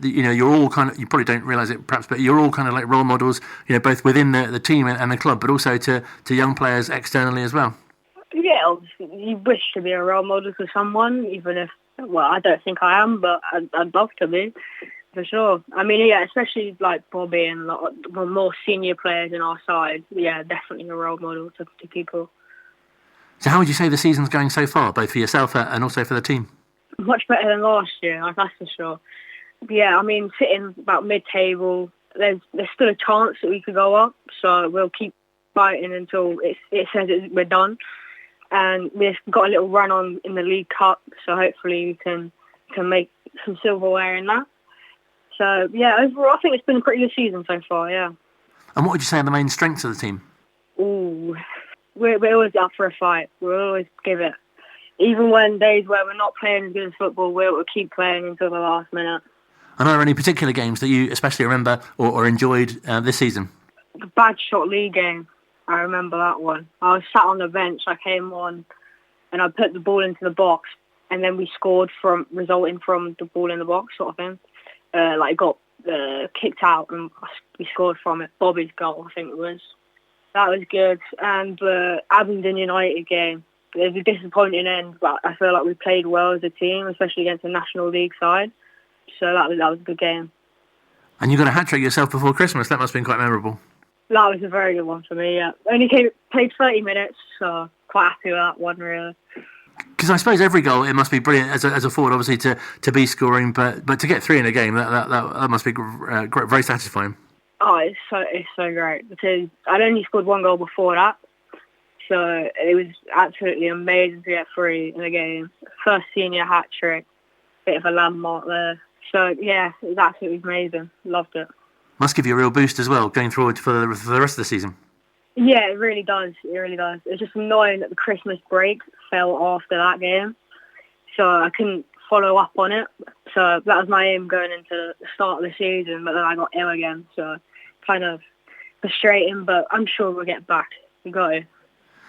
[SPEAKER 3] you're all kind of, you probably don't realise it perhaps, but you're all kind of like role models, both within the team and the club, but also to young players externally as well. Yeah,
[SPEAKER 7] obviously, you wish to be a role model for someone, even if, I don't think I am, but I'd love to be, for sure. I mean, yeah, especially like Bobby and the more senior players in our side, yeah, definitely a role model to people.
[SPEAKER 3] So how would you say the season's going so far, both for yourself and also for the team?
[SPEAKER 7] Much better than last year, that's for sure. Yeah, I mean, sitting about mid-table, there's still a chance that we could go up, so we'll keep fighting until it says we're done. And we've got a little run on in the League Cup, so hopefully we can make some silverware in that. So, yeah, overall, I think it's been a pretty good season so far, yeah.
[SPEAKER 3] And what would you say are the main strengths of the team?
[SPEAKER 7] Ooh, we're always up for a fight. We'll always give it. Even when days where we're not playing as good as football, we'll keep playing until the last minute. And
[SPEAKER 3] are there any particular games that you especially remember or enjoyed this season?
[SPEAKER 7] The Bagshot League game, I remember that one. I was sat on the bench, I came on, and I put the ball into the box, and then we scored resulting from the ball in the box sort of thing. Got kicked out, and we scored from it. Bobby's goal, I think it was. That was good. And the Abingdon United game, it was a disappointing end, but I feel like we played well as a team, especially against the National League side. So that was a good game.
[SPEAKER 3] And you got a hat-trick yourself before Christmas. That must have been quite memorable.
[SPEAKER 7] That was a very good one for me, yeah. Only played 30 minutes, so quite happy with that one, really.
[SPEAKER 3] Because I suppose every goal, it must be brilliant as a forward, obviously, to be scoring, but to get 3 in a game, that must be very satisfying.
[SPEAKER 7] Oh, it's so great because I'd only scored one goal before that, so it was absolutely amazing to get 3 in a game. First senior hat trick, bit of a landmark there. So yeah, it was absolutely amazing. Loved it.
[SPEAKER 3] Must give you a real boost as well going forward for the rest of the season.
[SPEAKER 7] Yeah, it really does. It really does. It's just annoying that the Christmas break fell after that game, so I couldn't follow up on it. So that was my aim going into the start of the season, but then I got ill again, so kind of frustrating, but I'm sure we'll get back. We got to.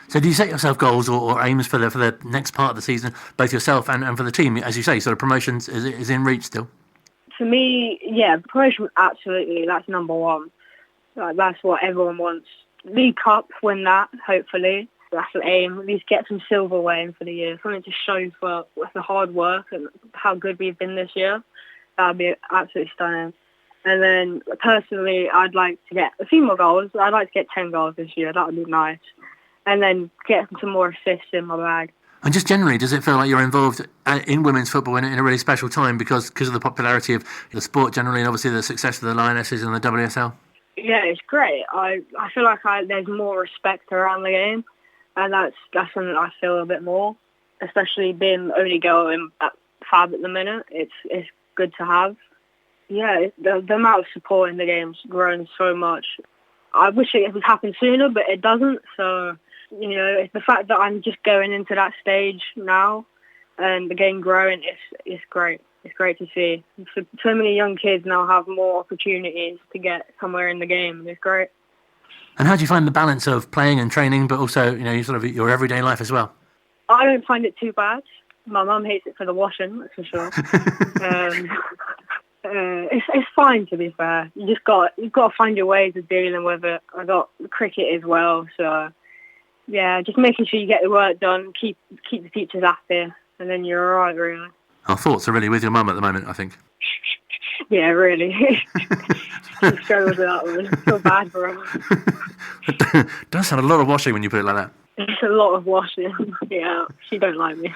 [SPEAKER 3] So do you set yourself goals or aims for the next part of the season, both yourself and for the team? As you say, sort of promotions is in reach still? For
[SPEAKER 7] me, yeah, promotion, absolutely. That's number one. That's what everyone wants. League Cup, win that, hopefully. That's the aim. At least get some silverware in for the year. Something to show for the hard work and how good we've been this year. That would be absolutely stunning. And then, personally, I'd like to get a few more goals. I'd like to get 10 goals this year. That would be nice. And then get some more assists in my bag. And just generally, does it feel like you're involved in women's football in a really special time because of the popularity of the sport generally and obviously the success of the Lionesses and the WSL? Yeah, it's great. I feel like there's more respect around the game, and that's something I feel a bit more, especially being the only girl in Fab at the minute. It's good to have. Yeah, the amount of support in the game's grown so much. I wish it would happen sooner, but it doesn't. So, it's the fact that I'm just going into that stage now and the game growing, it's great. It's great to see. So many young kids now have more opportunities to get somewhere in the game. It's great. And how do you find the balance of playing and training, but also, sort of your everyday life as well? I don't find it too bad. My mum hates it for the washing, that's for sure. It's fine, to be fair. You've got to find your ways of dealing with it. I got cricket as well, so yeah, just making sure you get the work done, keep the teachers happy, and then you're all right, really. Our thoughts are really with your mum at the moment, I think. Yeah, really. She struggles with that one. I feel bad for her. It does sound a lot of washing when you put it like that. It's a lot of washing. Yeah, she don't like me.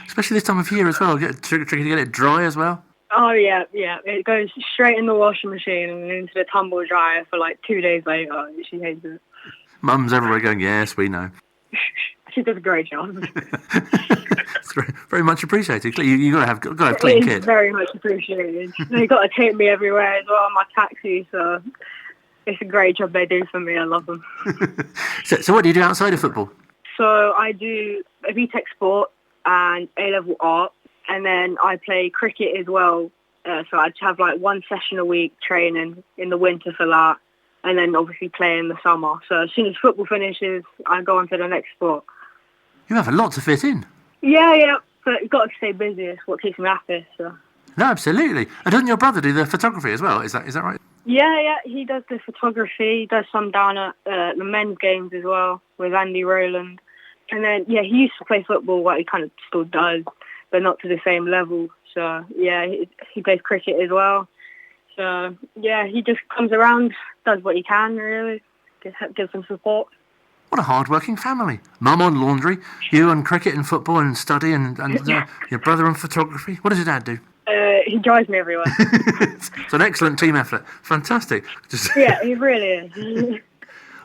[SPEAKER 7] Especially this time of year as well. Tricky to get it dry as well. Oh, yeah. It goes straight in the washing machine and into the tumble dryer for like 2 days later. She hates it. Mum's everywhere going, yes, we know. She does a great job. It's very much appreciated. You've got to have clean kit. It's very much appreciated. They've got to take me everywhere as well on my taxi, so it's a great job they do for me. I love them. So what do you do outside of football? So I do a BTEC sport and A-level art, and then I play cricket as well. So I have like one session a week training in the winter for that, and then obviously play in the summer. So as soon as football finishes, I go on to the next sport. You have a lot to fit in. Yeah, but you've got to stay busy. It's what keeps me happy. So. No, absolutely. And doesn't your brother do the photography as well? Is that right? Yeah, he does the photography. He does some down at the men's games as well with Andy Rowland. And then, he used to play football, what he kind of still does, but not to the same level. So, yeah, he plays cricket as well. So, yeah, he just comes around, does what he can, really, gives some support. What a hard-working family. Mum on laundry, you on cricket and football and study, and your brother on photography. What does your dad do? He drives me everywhere. It's an excellent team effort. Fantastic. Yeah, he really is.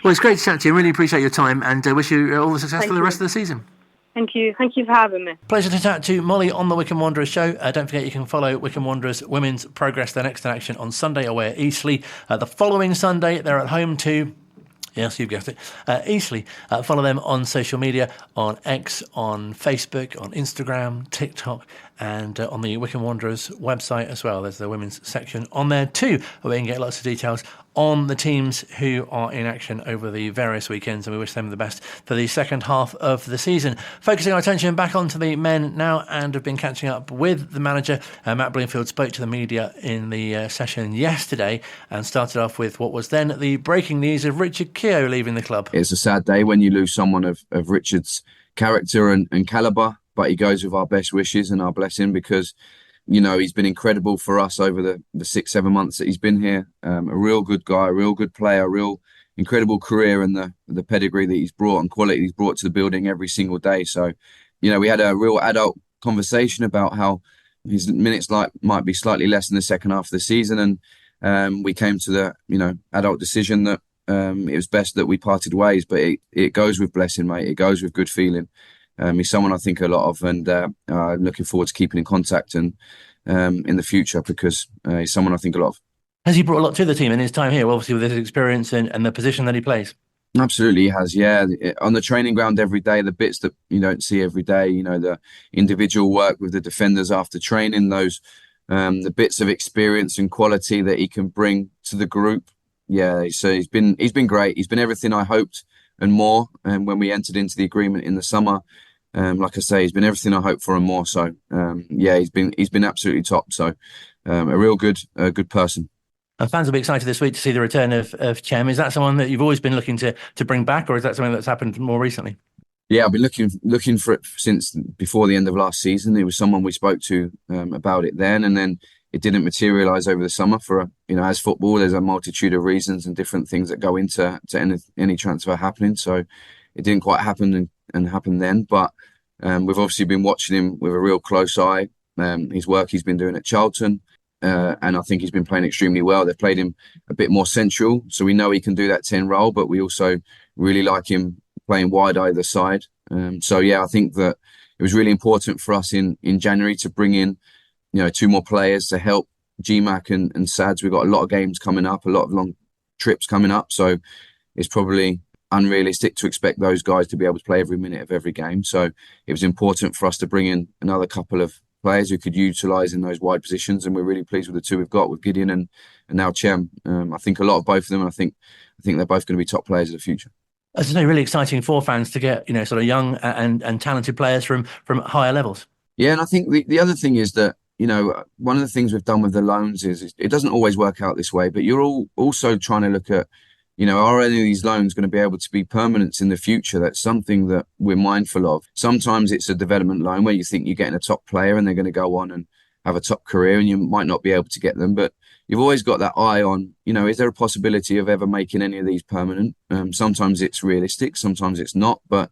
[SPEAKER 7] Well, it's great to chat to you. I really appreciate your time and wish you all the success for the rest of the season. Thank you. Thank you for having me. Pleasure to chat to Molly on the Wycombe Wanderers Show. Don't forget you can follow Wycombe Wanderers Women's progress their next in action on Sunday away at Eastleigh. The following Sunday, they're at home to... Yes, you've guessed it. Eastleigh. Follow them on social media, on X, on Facebook, on Instagram, TikTok, and on the Wycombe Wanderers website as well. There's the women's section on there too, where we can get lots of details on the teams who are in action over the various weekends, and we wish them the best for the second half of the season. Focusing our attention back onto the men now, and have been catching up with the manager. Matt Bloomfield spoke to the media in the session yesterday and started off with what was then the breaking news of Richard Keogh leaving the club.
[SPEAKER 8] It's a sad day when you lose someone of Richard's character and calibre, but he goes with our best wishes and our blessing because he's been incredible for us over the 6-7 months that he's been here. A real good guy, a real good player, a real incredible career, and the pedigree that he's brought and quality he's brought to the building every single day. So, we had a real adult conversation about how his minutes might be slightly less in the second half of the season, and we came to the adult decision that it was best that we parted ways. But it goes with blessing, mate. It goes with good feeling. He's someone I think a lot of, and I'm looking forward to keeping in contact and in the future, because he's someone I think a lot of.
[SPEAKER 3] Has he brought a lot to the team in his time here, obviously with his experience and the position that he plays?
[SPEAKER 8] Absolutely, he has. Yeah, on the training ground every day, the bits that you don't see every day, the individual work with the defenders after training, those the bits of experience and quality that he can bring to the group. Yeah, so he's been great. He's been everything I hoped and more. And when we entered into the agreement in the summer, like I say, he's been everything I hoped for and more. So yeah, he's been absolutely top. So a real good person.
[SPEAKER 3] And fans will be excited this week to see the return of Chem. Is that someone that you've always been looking to bring back, or is that something that's happened more recently?
[SPEAKER 8] Yeah, I've been looking for it since before the end of last season. It was someone we spoke to about it then, and then it didn't materialise over the summer for as football, there's a multitude of reasons and different things that go into any transfer happening. So it didn't quite happen and happen then. But we've obviously been watching him with a real close eye. His work he's been doing at Charlton. And I think he's been playing extremely well. They've played him a bit more central, so we know he can do that 10 role, but we also really like him playing wide either side. So yeah, I think that it was really important for us in January to bring in, two more players to help GMAC and SADS. We've got a lot of games coming up, a lot of long trips coming up, so it's probably unrealistic to expect those guys to be able to play every minute of every game. So it was important for us to bring in another couple of players who could utilise in those wide positions, and we're really pleased with the two we've got with Gideon and now Chem. I think a lot of both of them, and I think they're both going to be top players of the future.
[SPEAKER 3] It's really exciting for fans to get sort of young and talented players from higher levels.
[SPEAKER 8] Yeah, and I think the other thing is that one of the things we've done with the loans is it doesn't always work out this way, but you're all also trying to look at are any of these loans going to be able to be permanent in the future? That's something that we're mindful of. Sometimes it's a development loan where you think you're getting a top player and they're going to go on and have a top career, and you might not be able to get them. But you've always got that eye on, is there a possibility of ever making any of these permanent? Sometimes it's realistic, sometimes it's not. But,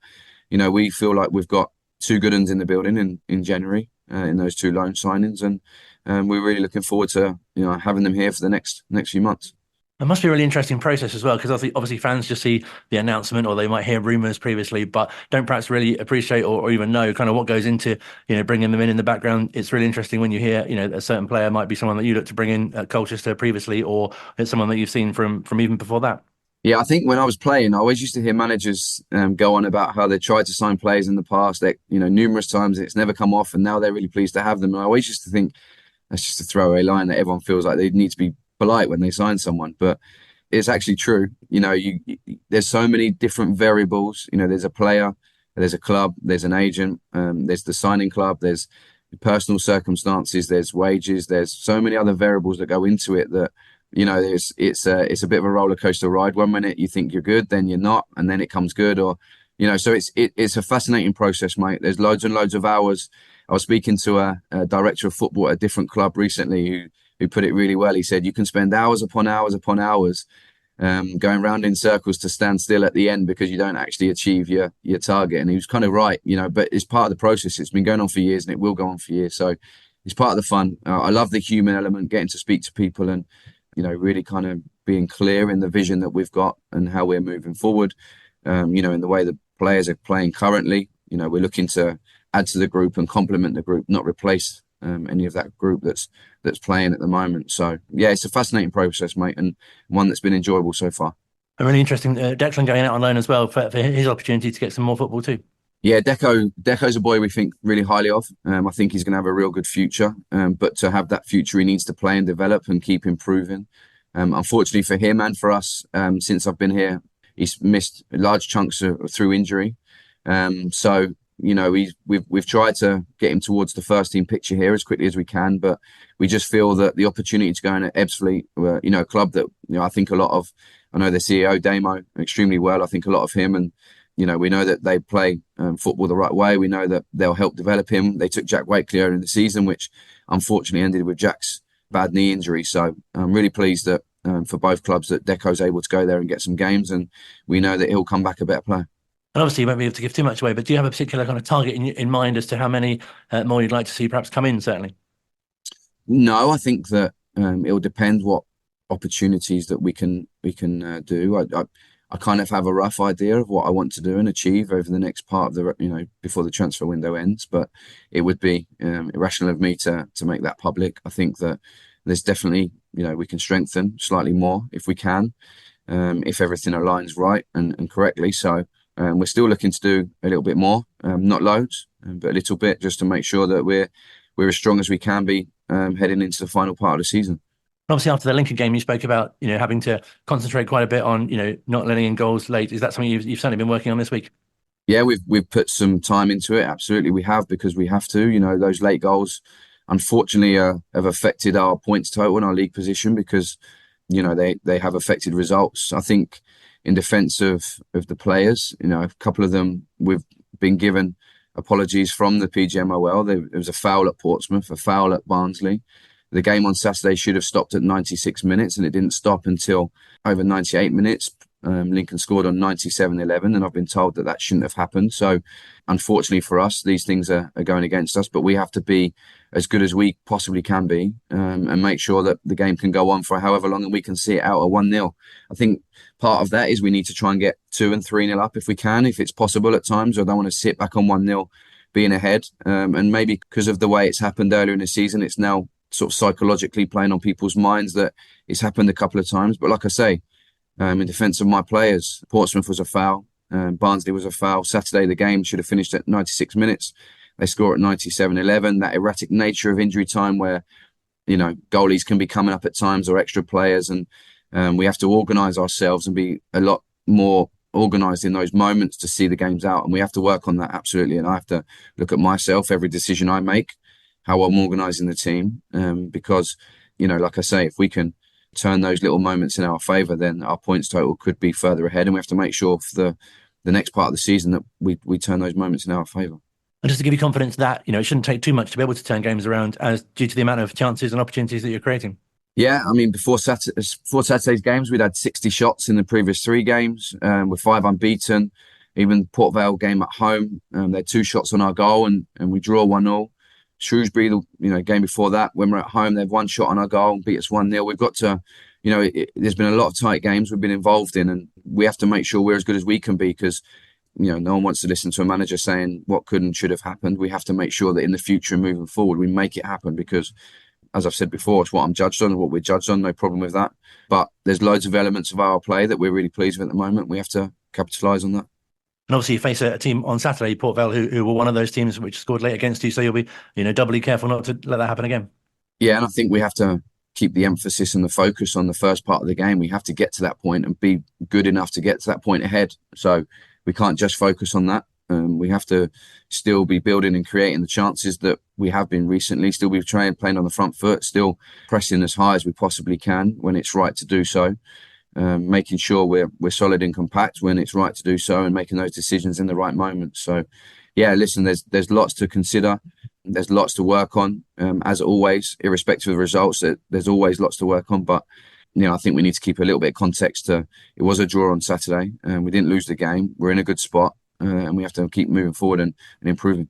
[SPEAKER 8] we feel like we've got two good ones in the building in January in those two loan signings. And we're really looking forward to, having them here for the next few months.
[SPEAKER 3] It must be a really interesting process as well, because obviously fans just see the announcement, or they might hear rumours previously, but don't perhaps really appreciate or even know kind of what goes into bringing them in the background. It's really interesting when you hear a certain player might be someone that you look to bring in at Colchester previously, or it's someone that you've seen from even before that.
[SPEAKER 8] Yeah, I think when I was playing, I always used to hear managers go on about how they tried to sign players in the past that numerous times, it's never come off, and now they're really pleased to have them. And I always used to think that's just a throwaway line that everyone feels like they need to be polite when they sign someone, but it's actually true. There's so many different variables. There's a player, there's a club, there's an agent, there's the signing club, there's personal circumstances, there's wages, there's so many other variables that go into it that it's a bit of a roller coaster ride. 1 minute you think you're good, then you're not, and then it comes good, or so it's a fascinating process, mate. There's loads and loads of hours. I was speaking to a director of football at a different club recently who put it really well. He said you can spend hours upon hours upon hours going round in circles to stand still at the end because you don't actually achieve your target. And he was kind of right, but it's part of the process. It's been going on for years and it will go on for years. So it's part of the fun. I love the human element, getting to speak to people and, really kind of being clear in the vision that we've got and how we're moving forward. In the way the players are playing currently, we're looking to add to the group and complement the group, not replace any of that group that's playing at the moment. So yeah, it's a fascinating process, mate, and one that's been enjoyable so far.
[SPEAKER 3] And really interesting, Declan going out on loan as well for his opportunity to get some more football too.
[SPEAKER 8] Yeah, Deco's a boy we think really highly of. I think he's going to have a real good future, but to have that future he needs to play and develop and keep improving. Unfortunately for him and for us, since I've been here, he's missed large chunks through injury. So we've tried to get him towards the first team picture here as quickly as we can, but we just feel that the opportunity to go in at Ebbsfleet, a club that I think a lot of, I know the CEO Damo extremely well. I think a lot of him, and we know that they play football the right way. We know that they'll help develop him. They took Jack Wakely earlier in the season, which unfortunately ended with Jack's bad knee injury. So I'm really pleased that for both clubs that Deco's able to go there and get some games, and we know that he'll come back a better player.
[SPEAKER 3] And obviously you won't be able to give too much away, but do you have a particular kind of target in mind as to how many more you'd like to see perhaps come in, certainly?
[SPEAKER 8] No, I think that it'll depend what opportunities that we can do. I kind of have a rough idea of what I want to do and achieve over the next part of the, before the transfer window ends, but it would be irrational of me to make that public. I think that there's definitely, we can strengthen slightly more if we can, if everything aligns right and correctly. So we're still looking to do a little bit more, not loads, but a little bit, just to make sure that we're as strong as we can be heading into the final part of the season.
[SPEAKER 3] Obviously, after the Lincoln game, you spoke about having to concentrate quite a bit on not letting in goals late. Is that something you've certainly been working on this week?
[SPEAKER 8] Yeah, we've put some time into it. Absolutely, we have, because we have to. Those late goals, unfortunately, have affected our points total and our league position, because they have affected results. I think in defence of the players, a couple of them we've been given apologies from the PGMOL. There was a foul at Portsmouth, a foul at Barnsley. The game on Saturday should have stopped at 96 minutes, and it didn't stop until over 98 minutes. Lincoln scored on 97-11, and I've been told that shouldn't have happened. So unfortunately for us, these things are going against us, but we have to be as good as we possibly can be, and make sure that the game can go on for however long and we can see it out at 1-0. I think part of that is we need to try and get 2 and 3-0 up if we can, if it's possible at times. I don't want to sit back on 1-0 being ahead. And maybe because of the way it's happened earlier in the season, it's now sort of psychologically playing on people's minds that it's happened a couple of times. But like I say, in defence of my players, Portsmouth was a foul, Barnsley was a foul. Saturday, the game should have finished at 96 minutes. They score at 97-11. That erratic nature of injury time where, goalies can be coming up at times, or extra players. And we have to organise ourselves and be a lot more organised in those moments to see the games out. And we have to work on that, absolutely. And I have to look at myself, every decision I make, how I'm organising the team, because, like I say, if we can turn those little moments in our favour, then our points total could be further ahead, and we have to make sure for the next part of the season that we turn those moments in our favour. And
[SPEAKER 3] just to give you confidence that, it shouldn't take too much to be able to turn games around, as due to the amount of chances and opportunities that you're creating.
[SPEAKER 8] Yeah, I mean, before Saturday's games, we'd had 60 shots in the previous 3 games, with 5 unbeaten. Even Port Vale game at home, they had 2 shots on our goal, and we draw 1-0. Shrewsbury, game before that, when we're at home, they've 1 shot on our goal and beat us 1-0. We've got to, there's been a lot of tight games we've been involved in, and we have to make sure we're as good as we can be, because, no one wants to listen to a manager saying what could and should have happened. We have to make sure that in the future and moving forward, we make it happen, because, as I've said before, it's what I'm judged on, what we're judged on, no problem with that. But there's loads of elements of our play that we're really pleased with at the moment. We have to capitalise on that.
[SPEAKER 3] And obviously you face a team on Saturday, Port Vale, who were one of those teams which scored late against you. So you'll be, doubly careful not to let that happen again.
[SPEAKER 8] Yeah, and I think we have to keep the emphasis and the focus on the first part of the game. We have to get to that point and be good enough to get to that point ahead. So we can't just focus on that. We have to still be building and creating the chances that we have been recently, still be playing on the front foot, still pressing as high as we possibly can when it's right to do so. Making sure we're solid and compact when it's right to do so, and making those decisions in the right moments. So, yeah, listen, there's lots to consider. There's lots to work on, as always, irrespective of the results. There's always lots to work on. But, I think we need to keep a little bit of context to it was a draw on Saturday, and we didn't lose the game. We're in a good spot, and we have to keep moving forward and improving.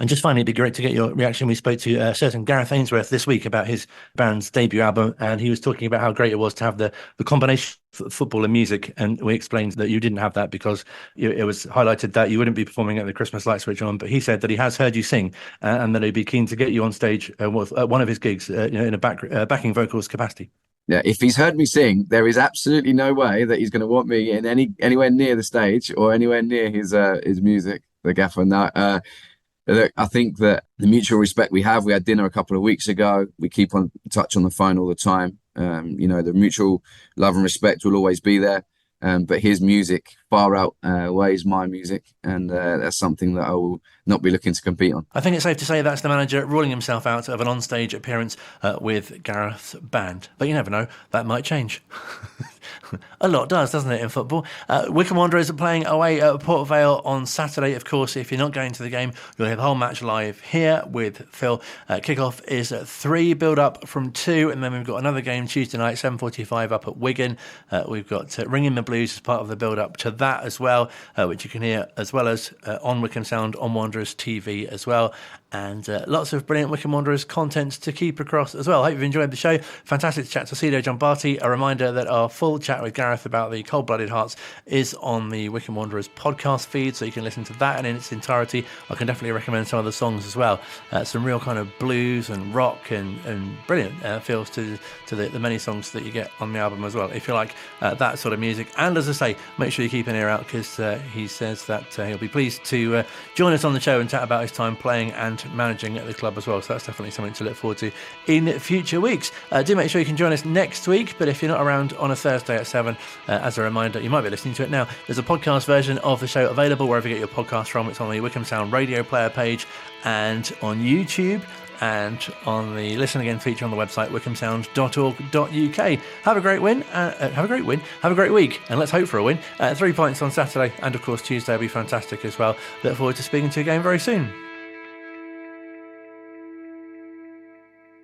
[SPEAKER 3] And just finally, it'd be great to get your reaction. We spoke to a certain Gareth Ainsworth this week about his band's debut album, and he was talking about how great it was to have the combination of football and music. And we explained that you didn't have that because it was highlighted that you wouldn't be performing at the Christmas light switch on. But he said that he has heard you sing, and that he'd be keen to get you on stage at one of his gigs, in a backing vocals capacity.
[SPEAKER 8] Yeah, if he's heard me sing, there is absolutely no way that he's going to want me in anywhere near the stage or anywhere near his music. The gaffer. No. Look, I think that the mutual respect we had dinner a couple of weeks ago. We keep on touch on the phone all the time. The mutual love and respect will always be there. But his music far outweighs my music, and that's something that I will not be looking to compete on.
[SPEAKER 3] I think it's safe to say that's the manager ruling himself out of an onstage appearance with Gareth's band. But you never know, that might change. A lot does, doesn't it, in football? Wycombe Wanderers are playing away at Port Vale on Saturday. Of course, if you're not going to the game, you'll hear the whole match live here with Phil. Kickoff is at 3, build up from 2, and then we've got another game Tuesday night, 7:45 up at Wigan. We've got Ring in the Blues as part of the build up to that as well, which you can hear as well as on Wycombe Sound on Wanderers TV as well. And lots of brilliant Wycombe Wanderers content to keep across as well. Hope you've enjoyed the show. Fantastic to chat to Sido Jombati. A reminder that our full chat with Gareth about the Cold-Blooded Hearts is on the Wycombe Wanderers podcast feed, so you can listen to that and in its entirety. I can definitely recommend some of the songs as well. Some real kind of blues and rock and brilliant feels to the many songs that you get on the album as well, if you like that sort of music. And as I say, make sure you keep an ear out, because he says that he'll be pleased to join us on the show and chat about his time playing and managing at the club as well. So that's definitely something to look forward to in future weeks. Do make sure you can join us next week, but if you're not around on a Thursday at 7, as a reminder, you might be listening to it now. There's a podcast version of the show available wherever you get your podcast from. It's on the Wycombe Sound radio player page and on YouTube, and on the Listen Again feature on the website wycombesound.org.uk. Have a great week, and let's hope for a win. 3 points on Saturday, and of course Tuesday will be fantastic as well. Look forward to speaking to you again very soon.